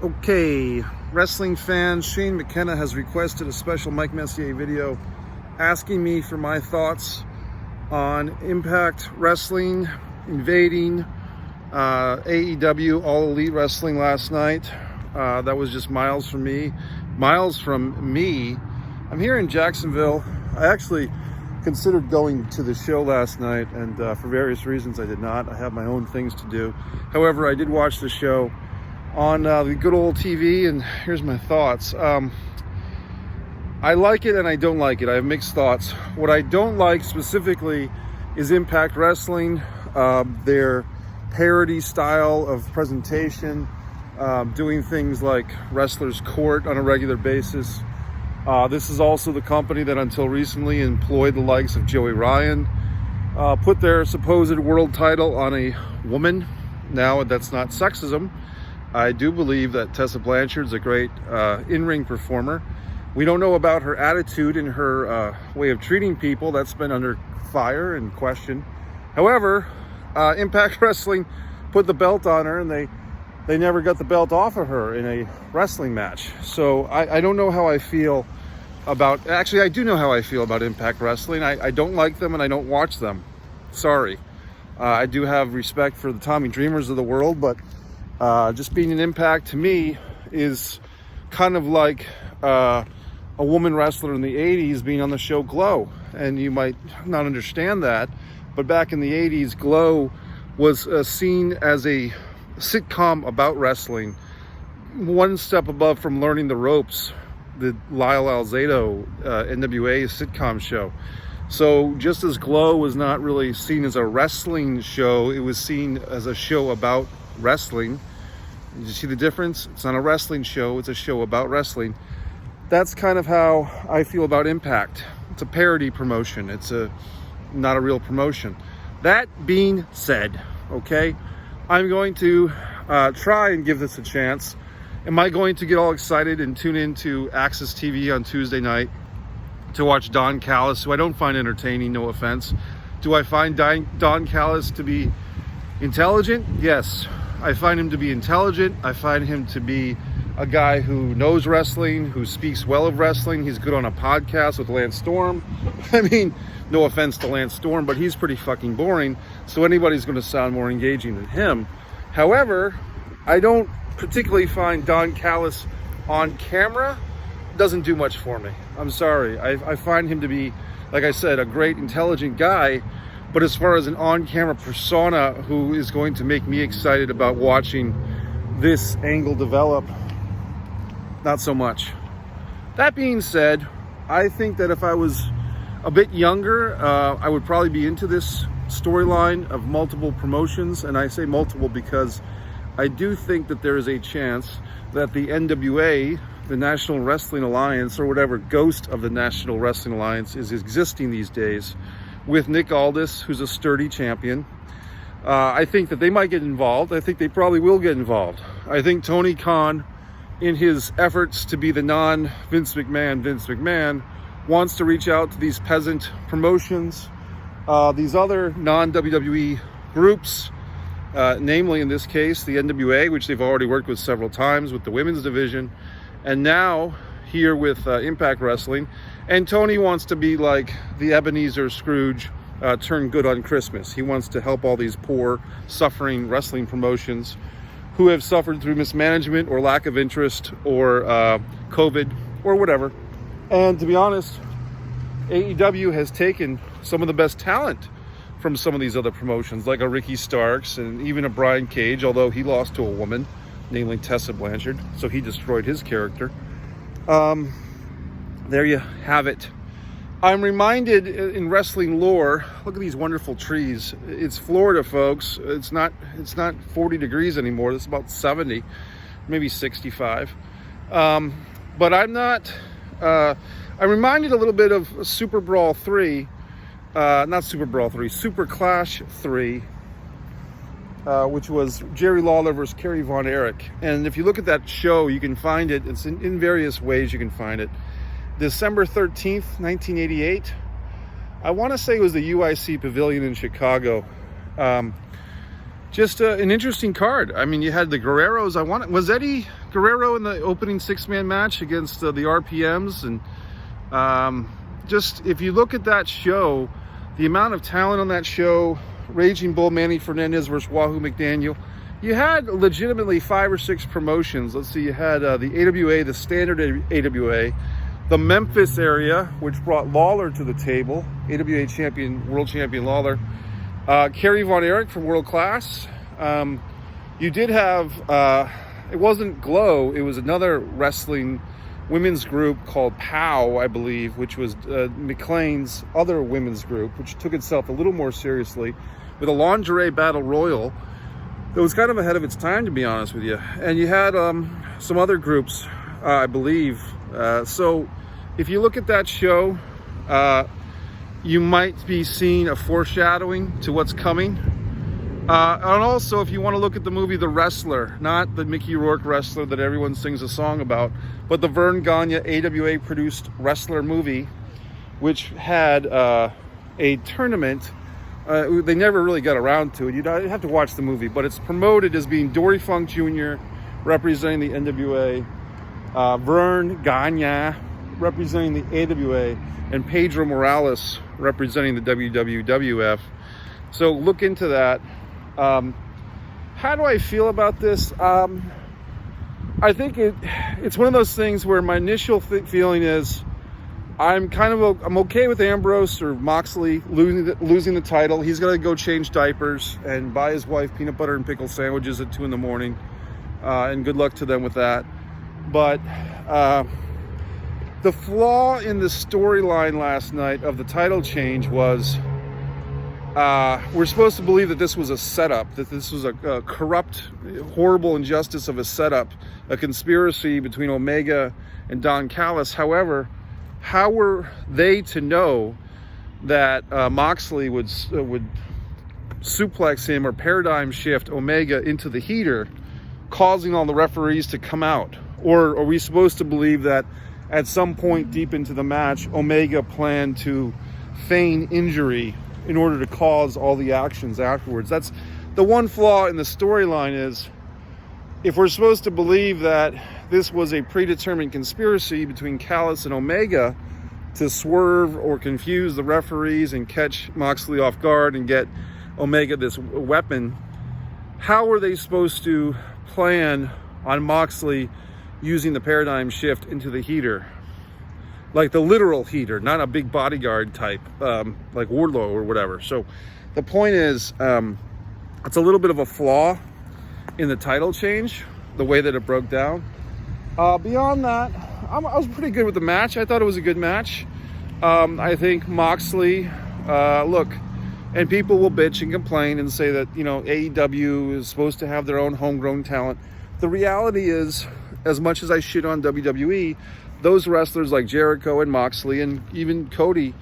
Okay, wrestling fans, Shane McKenna has requested a special Mike Messier video asking me for my thoughts on Impact Wrestling invading AEW All Elite Wrestling last night. That was just miles from me. I'm here in Jacksonville. I actually considered going to the show last night, and for various reasons I did not. I have my own things to do. However, I did watch the show on the good old TV, and here's my thoughts. I like it and I don't like it. I have mixed thoughts. What I don't like specifically is Impact Wrestling, their parody style of presentation, doing things like Wrestler's Court on a regular basis. This is also the company that until recently employed the likes of Joey Ryan, put their supposed world title on a woman. Now, that's not sexism. I do believe that Tessa Blanchard's a great in-ring performer. We don't know about her attitude and her way of treating people. That's been under fire and question. However, Impact Wrestling put the belt on her, and they never got the belt off of her in a wrestling match. So I don't know how I feel about... Actually, I do know how I feel about Impact Wrestling. I don't like them and I don't watch them. Sorry. I do have respect for the Tommy Dreamers of the world, but just being an Impact to me is kind of like a woman wrestler in the 80s being on the show Glow. And you might not understand that, but back in the 80s, Glow was seen as a sitcom about wrestling, one step above from Learning the Ropes, the Lyle Alzado NWA sitcom show. So just as Glow was not really seen as a wrestling show, it was seen as a show about wrestling. Did you see the difference? It's not a wrestling show, it's a show about wrestling. That's kind of how I feel about Impact. It's a parody promotion. It's not a real promotion. That being said, okay, I'm going to try and give this a chance. Am I going to get all excited and tune into Access TV on Tuesday night to watch Don Callis, who I don't find entertaining, no offense? Do I find Don Callis to be intelligent? Yes. I find him to be intelligent. I find him to be a guy who knows wrestling, who speaks well of wrestling. He's good on a podcast with Lance Storm. I mean, no offense to Lance Storm, but he's pretty fucking boring, so anybody's going to sound more engaging than him. However, I don't particularly find Don Callis on camera doesn't do much for me. I'm sorry. I find him to be, like I said, a great, intelligent guy. But as far as an on-camera persona who is going to make me excited about watching this angle develop, not so much. That being said, I think that if I was a bit younger, I would probably be into this storyline of multiple promotions. And I say multiple because I do think that there is a chance that the NWA, the National Wrestling Alliance, or whatever ghost of the National Wrestling Alliance is existing these days, with Nick Aldis, who's a sturdy champion. I think that they might get involved. I think they probably will get involved. I think Tony Khan, in his efforts to be the non-Vince McMahon, wants to reach out to these peasant promotions, these other non-WWE groups, namely in this case the NWA, which they've already worked with several times with the women's division, and now here with Impact Wrestling. And Tony wants to be like the Ebenezer Scrooge, turn good on Christmas. He wants to help all these poor, suffering wrestling promotions who have suffered through mismanagement or lack of interest or COVID or whatever. And to be honest, AEW has taken some of the best talent from some of these other promotions, like a Ricky Starks and even a Brian Cage, although he lost to a woman, namely Tessa Blanchard, so he destroyed his character. There you have it. I'm reminded in wrestling lore, look at these wonderful trees. It's Florida, folks. It's not 40 degrees anymore. It's about 70, maybe 65. But I'm not, I'm reminded a little bit of Super Brawl 3, not Super Brawl 3, Super Clash 3, which was Jerry Lawler versus Kerry Von Erich. And if you look at that show, you can find it. It's in various ways you can find it. December 13th, 1988. I want to say it was the UIC Pavilion in Chicago. just an interesting card. I mean, you had the Guerreros. Was Eddie Guerrero in the opening 6-man match against the RPMs? And just, if you look at that show, the amount of talent on that show, Raging Bull Manny Fernandez versus Wahoo McDaniel, you had legitimately 5 or 6 promotions. Let's see, you had the AWA, the standard AWA, the Memphis area, which brought Lawler to the table, AWA champion, world champion Lawler. Kerry Von Erich from World Class. You did have, it wasn't Glow, it was another wrestling women's group called POW, I believe, which was McLean's other women's group, which took itself a little more seriously, with a lingerie battle royal that was kind of ahead of its time, to be honest with you. And you had some other groups, I believe. So if you look at that show, you might be seeing a foreshadowing to what's coming. And also, if you want to look at the movie The Wrestler, not the Mickey Rourke wrestler that everyone sings a song about, but the Vern Gagne AWA-produced wrestler movie, which had a tournament. They never really got around to it. You'd have to watch the movie, but it's promoted as being Dory Funk Jr. representing the NWA, Vern Gagne representing the AWA, and Pedro Morales representing the WWF. So look into that. How do I feel about this? I think it's one of those things where my initial feeling is I'm okay with Ambrose or Moxley losing the title. He's got to go change diapers and buy his wife peanut butter and pickle sandwiches at 2 a.m. And good luck to them with that. But the flaw in the storyline last night of the title change was we're supposed to believe that this was a setup, that this was a corrupt, horrible injustice of a setup, a conspiracy between Omega and Don Callis. However, how were they to know that Moxley would suplex him or paradigm shift Omega into the heater, causing all the referees to come out? Or are we supposed to believe that at some point deep into the match, Omega planned to feign injury in order to cause all the actions afterwards? That's the one flaw in the storyline, is if we're supposed to believe that this was a predetermined conspiracy between Callis and Omega to swerve or confuse the referees and catch Moxley off guard and get Omega this weapon, how were they supposed to plan on Moxley using the paradigm shift into the heater? Like the literal heater, not a big bodyguard type, like Wardlow or whatever. So the point is, it's a little bit of a flaw in the title change, the way that it broke down. Beyond that, I was pretty good with the match. I thought it was a good match. I think Moxley, look, and people will bitch and complain and say that, you know, AEW is supposed to have their own homegrown talent. The reality is, as much as I shit on WWE, those wrestlers like Jericho and Moxley and even Cody,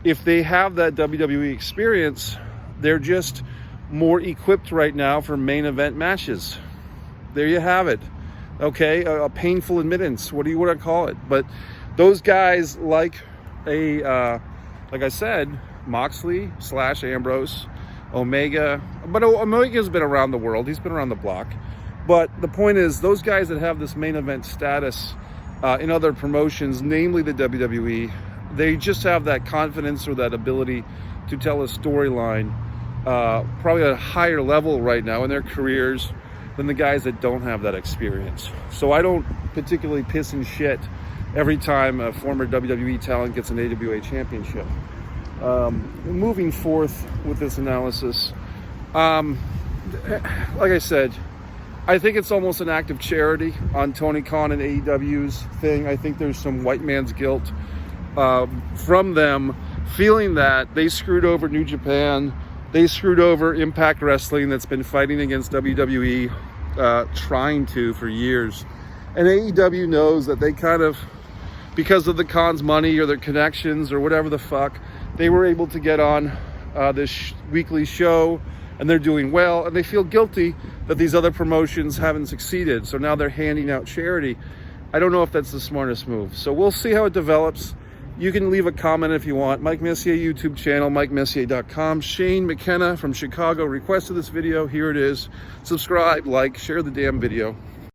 if they have that WWE experience, they're just more equipped right now for main event matches. There you have it. Okay, a painful admittance. What do you want to call it? But those guys, like I said, Moxley / Ambrose, Omega, but Omega's been around the world. He's been around the block. But the point is, those guys that have this main event status in other promotions, namely the WWE, they just have that confidence or that ability to tell a storyline probably at a higher level right now in their careers than the guys that don't have that experience. So I don't particularly piss and shit every time a former WWE talent gets an AWA championship. Moving forth with this analysis, like I said, I think it's almost an act of charity on Tony Khan and AEW's thing. I think there's some white man's guilt from them, feeling that they screwed over New Japan, they screwed over Impact Wrestling that's been fighting against WWE, trying to for years. And AEW knows that they kind of, because of the Khan's money or their connections or whatever the fuck, they were able to get on this weekly show, and they're doing well, and they feel guilty that these other promotions haven't succeeded. So now they're handing out charity. I don't know if that's the smartest move. So we'll see how it develops. You can leave a comment if you want. Mike Messier YouTube channel, MikeMessier.com. Shane McKenna from Chicago requested this video. Here it is. Subscribe, like, share the damn video.